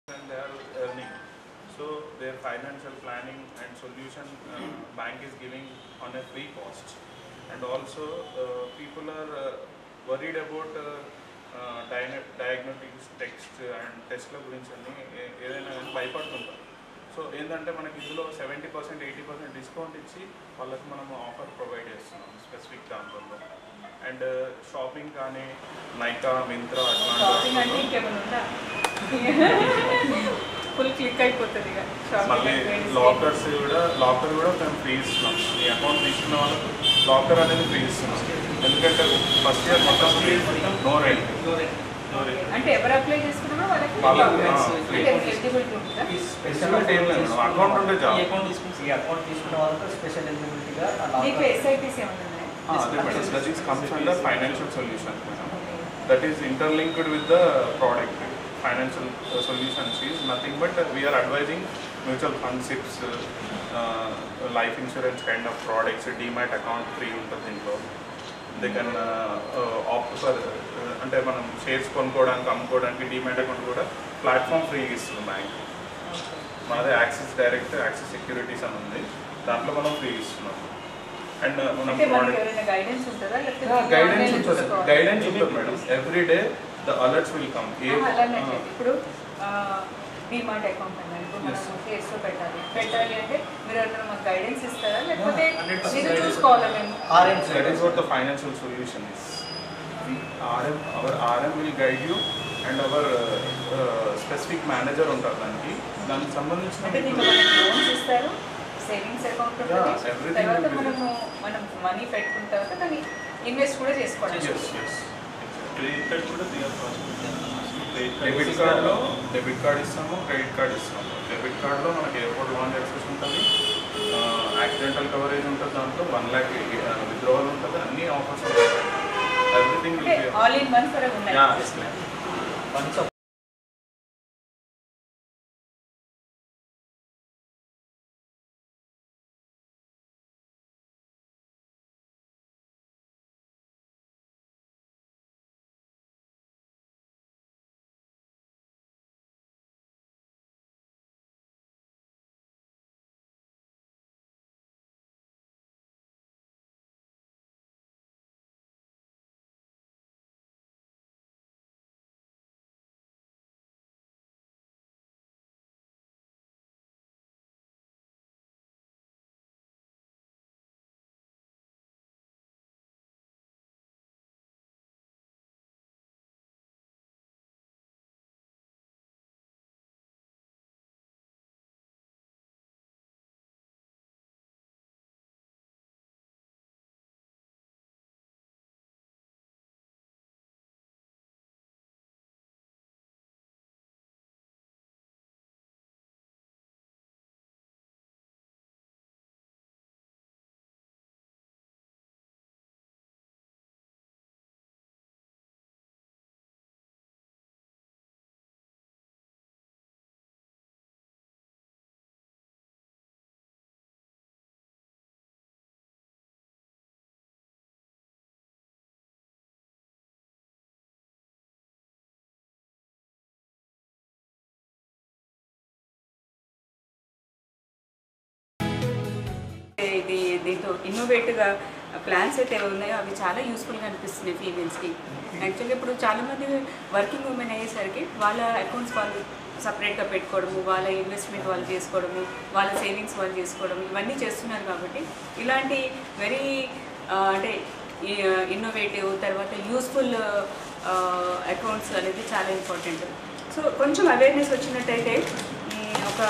and they are earning. So their financial planning and solution bank is giving on a free cost. And also people are worried about diagnostics text and టెస్ట్ల గురించి అన్ని ఏదైనా భయపడుతుంటారు. So ఏంటంటే మనకి ఇందులో 70% 80% discount ఇచ్చి వాళ్ళకి మనం offer provide చేస్తున్నాం స్పెసిఫిక్ దాంట్లో. అండ్ షాపింగ్ కానీ నైకా మింత్రా అట్లాంటి ఫుల్ క్లిక్ అయిపోతుంది. మళ్ళీ లాకర్ కూడా మేము ఫ్రీ ఇస్తున్నాం. మీ అకౌంట్ తీసుకున్న వాళ్ళకు లాకర్ అనేది ఫ్రీ ఇస్తున్నాం. ఎందుకంటే ఫస్ట్ ఇయర్ మొత్తం ఫ్రీ, నో రెంట్. అంటే ఎవరు అప్లై చేసుకున్నా వాళ్ళకి అకౌంట్ ఉంటే చాలు. అకౌంట్ తీసుకున్న వాళ్ళకి స్పెషల్ ఎలిజిబిలిటీగా ఎస్ఐపిసి ఏమన్నా అదే madam, that is comes under financial solution madam. That is interlinked with the product. Financial solutions is nothing but we are advising mutual fund SIPs, life insurance kind of products, demat account free ఉంటుంది ఇంట్లో. They can opt for అంటే మనం shares కొనుక్కోవడానికి అమ్ముకోవడానికి demat account కూడా platform free ఇస్తుంది bank. మనది axis direct, axis securities అని ఉంది, దాంట్లో మనం ఫ్రీ ఇస్తున్నాం. అండ్ మనం గైడెన్స్ ఉంటుంది madam. Every day the alerts will come. ఇప్పుడు డిమాట్ అకౌంట్ అన్నారు, ఇప్పుడు మనం కేసులో పెట్టాలి అంటే మీరు ఎవరైనా మాకు గైడెన్స్ ఇస్తారా లేకపోతే మీరు చూసుకోవాలా? మేము that is what the financial solution is. Our RM will guide you and our specific manager ఉంటారు దానికి సంబంధించిన లోన్స్ ఇస్తారు, సేవింగ్స్ అకౌంట్ ఉంటుంది, తర్వాత మనం మనీ పెట్టుకున్న తర్వాత దాన్ని ఇన్వెస్ట్ కూడా చేసుకోవాలి. క్రెడిట్ కార్డ్ కూడా డెబిట్ కార్డ్ ఇస్తాము, క్రెడిట్ కార్డ్ ఇస్తాము. డెబిట్ కార్డ్లో మనకి ఎయిర్పోర్ట్ లోన్ యాక్సెస్ ఉంటుంది, యాక్సిడెంటల్ కవరేజ్ ఉంటుంది, దాంట్లో 1 lakh విత్డ్రావల్ ఉంటుంది, అన్ని ఆఫర్స్ ఉంటాయి. Everything all in one for దీంతో ఇన్నోవేటివ్గా ప్లాన్స్ అయితే ఉన్నాయో అవి చాలా యూస్ఫుల్గా అనిపిస్తున్నాయి ఫీమేల్స్కి. యాక్చువల్గా ఇప్పుడు చాలామంది వర్కింగ్ ఉమెన్ అయ్యేసరికి వాళ్ళ అకౌంట్స్ వాళ్ళు సపరేట్గా పెట్టుకోవడము, వాళ్ళ ఇన్వెస్ట్మెంట్ వాళ్ళు చేసుకోవడము, వాళ్ళ సేవింగ్స్ వాళ్ళు చేసుకోవడం, ఇవన్నీ చేస్తున్నారు. కాబట్టి ఇలాంటి వెరీ అంటే ఇన్నోవేటివ్ తర్వాత యూస్ఫుల్ అకౌంట్స్ అనేది చాలా ఇంపార్టెంట్. సో కొంచెం అవేర్నెస్ వచ్చినట్టయితే ఒక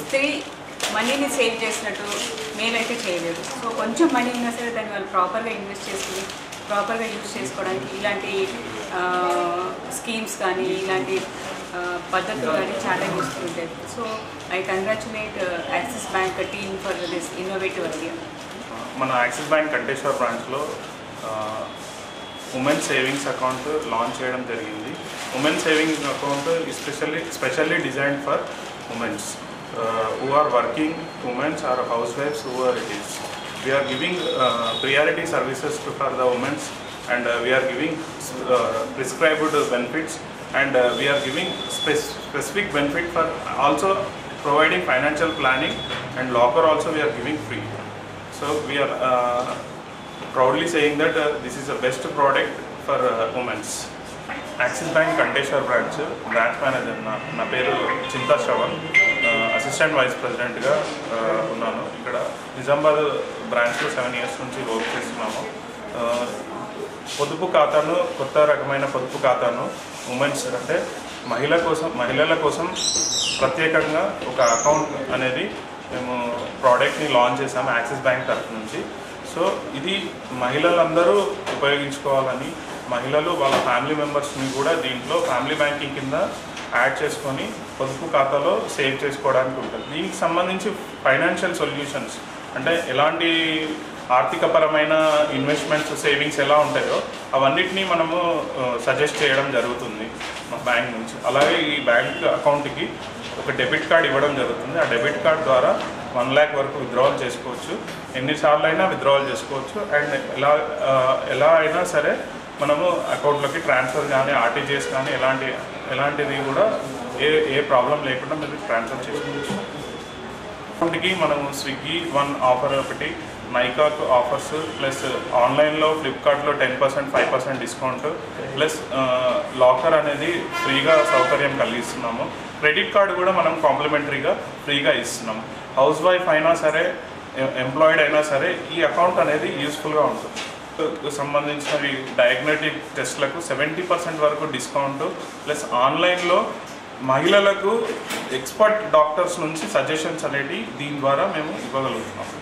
స్త్రీ మనీని సేవ్ చేసినట్టు మేలైతే చేయలేదు. సో కొంచెం మనీ ఉన్నా సరే దాన్ని వాళ్ళు ప్రాపర్గా ఇన్వెస్ట్ చేసుకుని ప్రాపర్గా యూజ్ చేసుకోవడానికి ఇలాంటి స్కీమ్స్ కానీ ఇలాంటి పద్ధతులు కానీ చాలా యూస్ఫుల్ ఉంటాయి. So I congratulate axis bank team for this innovative idea. మన యాక్సిస్ బ్యాంక్ కంటేశ్వర్ బ్రాంచ్లో ఉమెన్ సేవింగ్స్ అకౌంట్ లాంచ్ చేయడం జరిగింది. Women savings account specially designed for women's who are working women or housewives, whoever it is. We are giving priority services for the women, and we are giving prescribed benefits and we are giving specific benefit for also providing financial planning, and locker also we are giving free. So we are proudly saying that this is the best product for women's. Axis Bank Kanteshwar branch manager నా పేరు చింతా Shravan, assistant vice ప్రెసిడెంట్గా ఉన్నాను. ఇక్కడ నిజామాబాద్ బ్రాంచ్లో 7 years నుంచి work చేస్తున్నాము. పొదుపు ఖాతాను, కొత్త రకమైన పొదుపు ఖాతాను ఉమెన్స్ అంటే మహిళల కోసం ప్రత్యేకంగా ఒక అకౌంట్ అనేది మేము ప్రోడక్ట్ని లాంచ్ చేసాము యాక్సిస్ బ్యాంక్ తరఫు నుంచి. సో ఇది మహిళలందరూ ఉపయోగించుకోవాలని, మహిళలు వాళ్ళ ఫ్యామిలీ మెంబర్స్ని కూడా దీంట్లో ఫ్యామిలీ బ్యాంకింగ్ కింద యాడ్ చేసుకొని పొదుపు ఖాతాలో సేవ్ చేసుకోవడానికి ఉంటుంది. దీనికి సంబంధించి ఫైనాన్షియల్ సొల్యూషన్స్ అంటే ఎలాంటి ఆర్థికపరమైన ఇన్వెస్ట్మెంట్స్, సేవింగ్స్ ఎలా ఉంటాయో అవన్నిటినీ మనము సజెస్ట్ చేయడం జరుగుతుంది మా బ్యాంక్ నుంచి. అలాగే ఈ బ్యాంక్ అకౌంట్కి ఒక డెబిట్ కార్డ్ ఇవ్వడం జరుగుతుంది. ఆ డెబిట్ కార్డ్ ద్వారా 1 lakh వరకు విత్డ్రావల్ చేసుకోవచ్చు, ఎన్నిసార్లు అయినా విత్డ్రావల్ చేసుకోవచ్చు. అండ్ ఎలా అయినా సరే మనము అకౌంట్లోకి ట్రాన్స్ఫర్ కానీ, ఆర్టీజీఎస్ కానీ ఎలాంటిది కూడా ఏ ప్రాబ్లం లేకుండా మీరు ట్రాన్స్ఫర్ చేసుకోవచ్చు. అకౌంట్కి మనము స్విగ్గీ 1 ఆఫర్ ఒకటి, నైకాకు ఆఫర్స్, ప్లస్ ఆన్లైన్లో ఫ్లిప్కార్ట్లో 10%, 5% డిస్కౌంట్, ప్లస్ లాకర్ అనేది ఫ్రీగా సౌకర్యం కలిగిస్తున్నాము. క్రెడిట్ కార్డు కూడా మనం కాంప్లిమెంటరీగా ఫ్రీగా ఇస్తున్నాము. హౌస్ వైఫ్ అయినా సరే, ఎంప్లాయిడ్ అయినా సరే ఈ అకౌంట్ అనేది యూస్ఫుల్గా ఉంటుంది. సంబంధించినవి డయాగ్నోస్టిక్ టెస్ట్లకు 70% వరకు డిస్కౌంట్, ప్లస్ ఆన్లైన్లో మహిళలకు ఎక్స్పర్ట్ డాక్టర్స్ నుంచి సజెషన్స్ అనేవి దీని ద్వారా మేము ఇవ్వగలుగుతున్నాము.